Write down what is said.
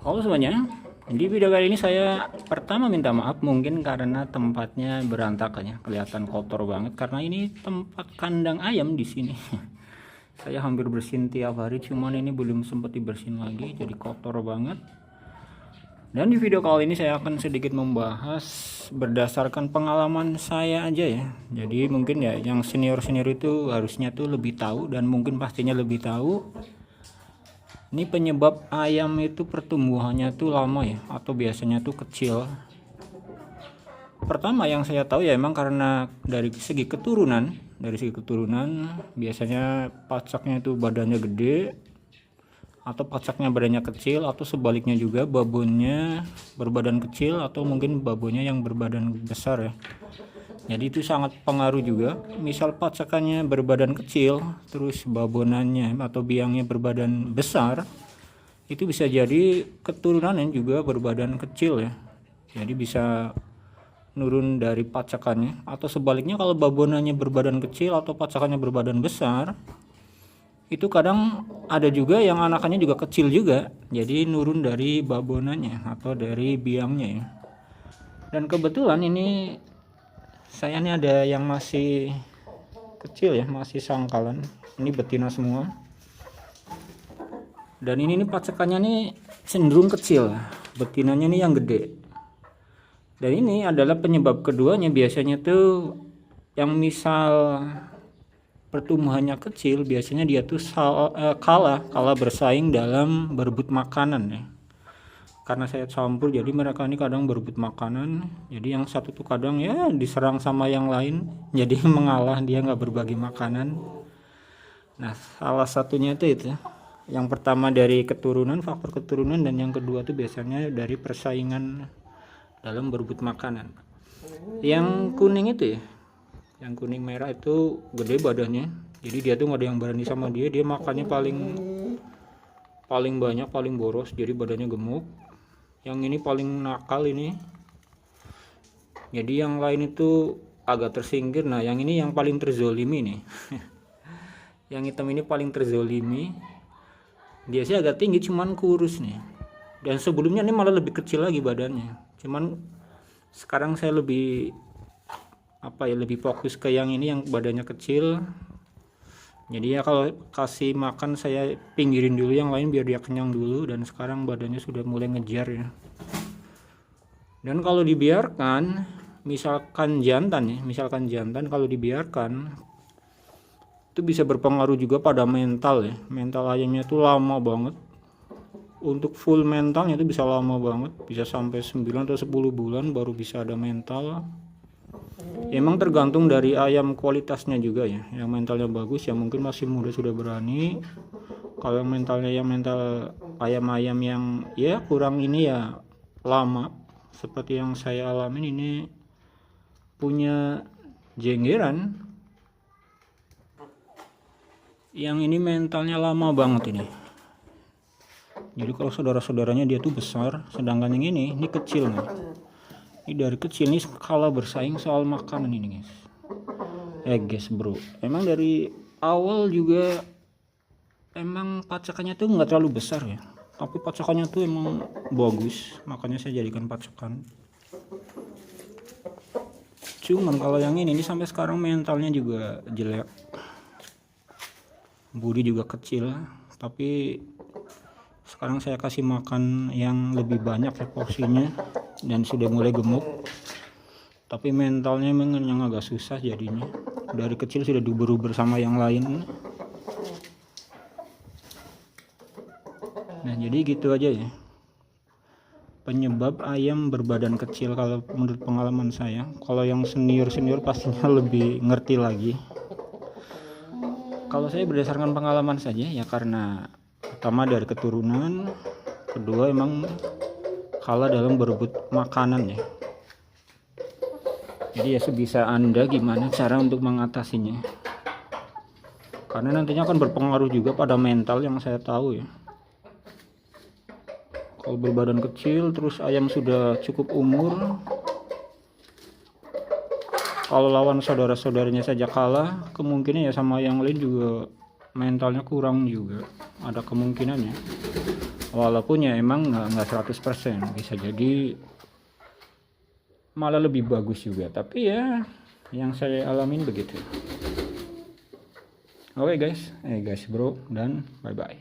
Halo semuanya, di video kali ini saya pertama minta maaf mungkin karena tempatnya berantakan ya, kelihatan kotor banget karena ini tempat kandang ayam di sini. Saya hampir bersihin tiap hari, cuman ini belum sempat dibersihin lagi, jadi kotor banget. Dan di video kali ini saya akan sedikit membahas berdasarkan pengalaman saya aja ya. Jadi mungkin ya yang senior-senior itu harusnya tuh lebih tahu dan mungkin pastinya lebih tahu. Ini penyebab ayam itu pertumbuhannya tuh lama ya, atau biasanya tuh kecil. Pertama yang saya tahu ya emang karena dari segi keturunan, biasanya pacaknya itu badannya gede, atau pacaknya badannya kecil, atau sebaliknya juga babonnya berbadan kecil, atau mungkin babonnya yang berbadan besar ya. Jadi itu sangat pengaruh juga. Misal pacakannya berbadan kecil, terus babonannya atau biangnya berbadan besar, itu bisa jadi keturunannya juga berbadan kecil ya. Jadi bisa nurun dari pacakannya. Atau sebaliknya kalau babonannya berbadan kecil atau pacakannya berbadan besar, itu kadang ada juga yang anakannya juga kecil juga, jadi nurun dari babonannya atau dari biangnya ya. Dan kebetulan ini saya nih ada yang masih kecil ya, masih sangkalan. Ini betina semua. Dan ini nih pacakannya nih cenderung kecil, betinanya nih yang gede. Dan ini adalah penyebab keduanya, biasanya tuh yang misal pertumbuhannya kecil, biasanya dia tuh kalah bersaing dalam berebut makanan ya. Karena saya campur, jadi mereka ini kadang berebut makanan, jadi yang satu tuh kadang ya diserang sama yang lain, jadi mengalah, dia nggak berbagi makanan. Nah salah satunya itu yang pertama dari keturunan, faktor keturunan, dan yang kedua tuh biasanya dari persaingan dalam berebut makanan. Yang kuning itu ya, yang kuning merah itu gede badannya, jadi dia tuh nggak ada yang berani sama dia, dia makannya paling banyak, paling boros, jadi badannya gemuk. Yang ini paling nakal ini, jadi yang lain itu agak tersingkir. Nah yang ini yang paling terzolimi nih. Yang hitam ini paling terzolimi, dia sih agak tinggi cuman kurus nih, dan sebelumnya ini malah lebih kecil lagi badannya, cuman sekarang saya lebih lebih fokus ke yang ini yang badannya kecil. Jadi ya kalau kasih makan saya pinggirin dulu yang lain biar dia kenyang dulu, dan sekarang badannya sudah mulai ngejar ya. Dan kalau dibiarkan, misalkan jantan kalau dibiarkan itu bisa berpengaruh juga pada mental ya. Mental ayamnya itu lama banget. Untuk full mentalnya itu bisa lama banget, bisa sampai 9 atau 10 bulan baru bisa ada mental. Emang tergantung dari ayam kualitasnya juga ya. Yang mentalnya bagus ya mungkin masih muda sudah berani. Kalau yang mental ayam-ayam yang ya kurang ini ya lama, seperti yang saya alamin ini, punya jenggeran yang ini mentalnya lama banget ini. Jadi kalau saudara-saudaranya dia tuh besar, sedangkan yang ini kecil nih. Ini dari kecil nih kalah bersaing soal makanan ini guys. Guys bro, emang dari awal juga emang pacakannya tuh nggak terlalu besar ya, tapi pacakannya tuh emang bagus, makanya saya jadikan pacakan. Cuman kalau yang ini sampai sekarang mentalnya juga jelek, budi juga kecil, tapi sekarang saya kasih makan yang lebih banyak ya porsinya, dan sudah mulai gemuk, tapi mentalnya memang yang agak susah jadinya. Dari kecil sudah diuber-uber sama yang lain. Nah jadi gitu aja ya penyebab ayam berbadan kecil kalau menurut pengalaman saya. Kalau yang senior pastinya lebih ngerti lagi. Kalau saya berdasarkan pengalaman saja ya, karena pertama dari keturunan, kedua emang kalah dalam berebut makanan ya. Jadi ya sebisa Anda gimana cara untuk mengatasinya, karena nantinya akan berpengaruh juga pada mental yang saya tahu ya. Kalau berbadan kecil terus ayam sudah cukup umur, kalau lawan saudara-saudaranya saja kalah, kemungkinan ya sama yang lain juga mentalnya kurang juga, ada kemungkinannya. walaupun ya emang nggak 100%, bisa jadi malah lebih bagus juga, tapi ya yang saya alamin begitu. Oke guys, guys bro, dan bye bye.